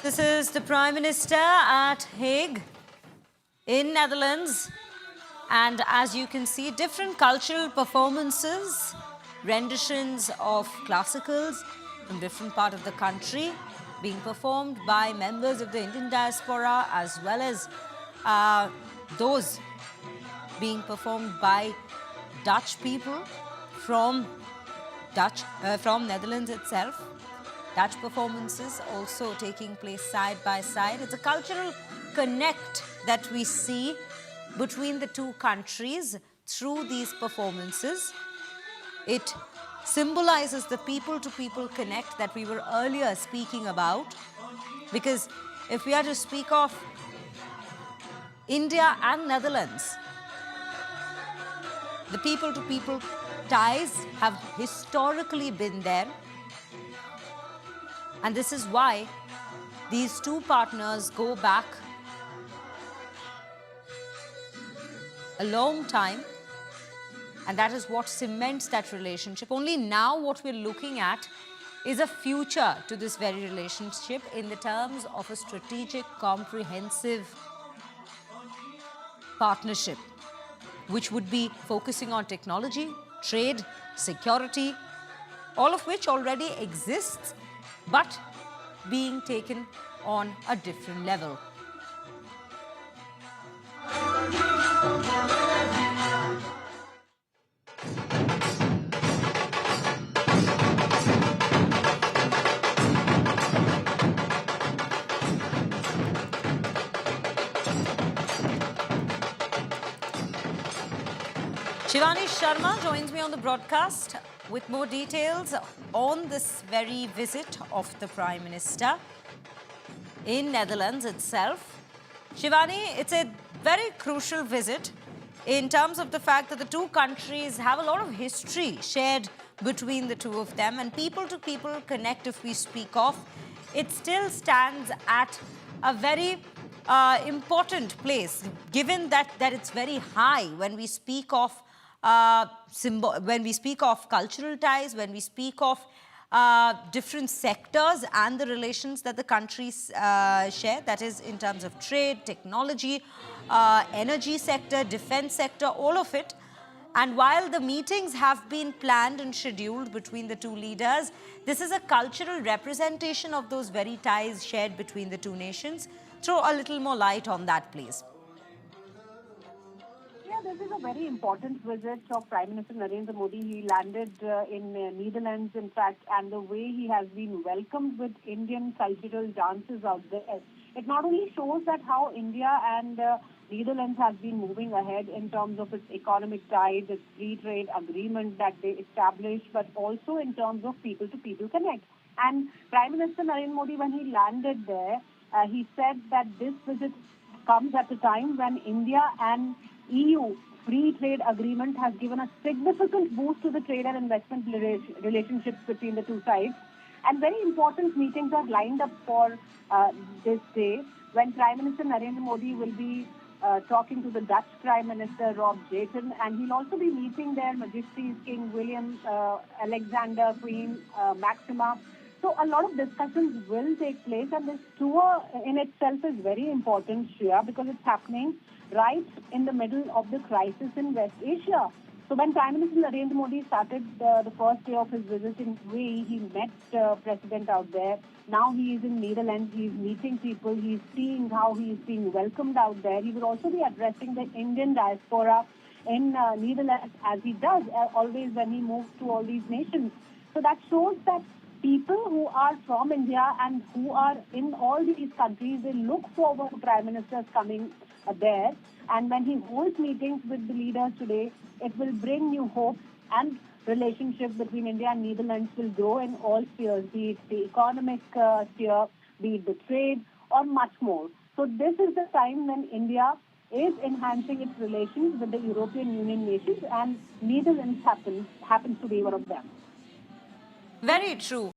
This is the Prime Minister at Hague in Netherlands. And as you can see, different cultural performances, renditions of classicals from different part of the country being performed by members of the Indian diaspora, as well as those being performed by Dutch people from Netherlands itself. Dutch performances also taking place side by side. It's a cultural connect that we see between the two countries through these performances. It symbolizes the people-to-people connect that we were earlier speaking about, because if we are to speak of India and Netherlands, the people-to-people ties have historically been there. And this is why these two partners go back a long time. And that is what cements that relationship. Only now what we're looking at is a future to this very relationship in the terms of a strategic, comprehensive partnership, which would be focusing on technology, trade, security, all of which already exists, but being taken on a different level. Shivani Sharma joins me on the broadcast with more details on this very visit of the Prime Minister in Netherlands itself. Shivani, it's a very crucial visit in terms of the fact that the two countries have a lot of history shared between the two of them, and people-to-people connect, if we speak of, it still stands at a very important place, given that it's very high when we speak of when we speak of cultural ties, when we speak of different sectors and the relations that the countries share, that is in terms of trade, technology, energy sector, defense sector, all of it. And while the meetings have been planned and scheduled between the two leaders, this is a cultural representation of those very ties shared between the two nations. Throw a little more light on that, please. This is a very important visit of Prime Minister Narendra Modi. He landed in Netherlands, in fact, and the way he has been welcomed with Indian cultural dances out there, it not only shows that how India and Netherlands has been moving ahead in terms of its economic ties, its free trade agreement that they established, but also in terms of people-to-people connect. And Prime Minister Narendra Modi, when he landed there, he said that this visit comes at a time when India and EU free trade agreement has given a significant boost to the trade and investment relationships between the two sides. And very important meetings are lined up for this day, when Prime Minister Narendra Modi will be talking to the Dutch Prime Minister Rob Jetten, and he'll also be meeting their Majesties King William Alexander, Queen Maxima. So a lot of discussions will take place, and this tour in itself is very important, Shreya, because it's happening right in the middle of the crisis in West Asia. So when Prime Minister Narendra Modi started the first day of his visit in UAE, he met President out there. Now he is in Netherlands, he is meeting people, he is seeing how he is being welcomed out there. He will also be addressing the Indian diaspora in Netherlands, as he does always when he moves to all these nations. So that shows that people who are from India and who are in all these countries, they look forward to Prime Ministers coming there. And when he holds meetings with the leaders today, it will bring new hope, and relationship between India and Netherlands will grow in all spheres, be it the economic sphere, be it the trade, or much more. So this is the time when India is enhancing its relations with the European Union nations, and Netherlands happens to be one of them. Very true.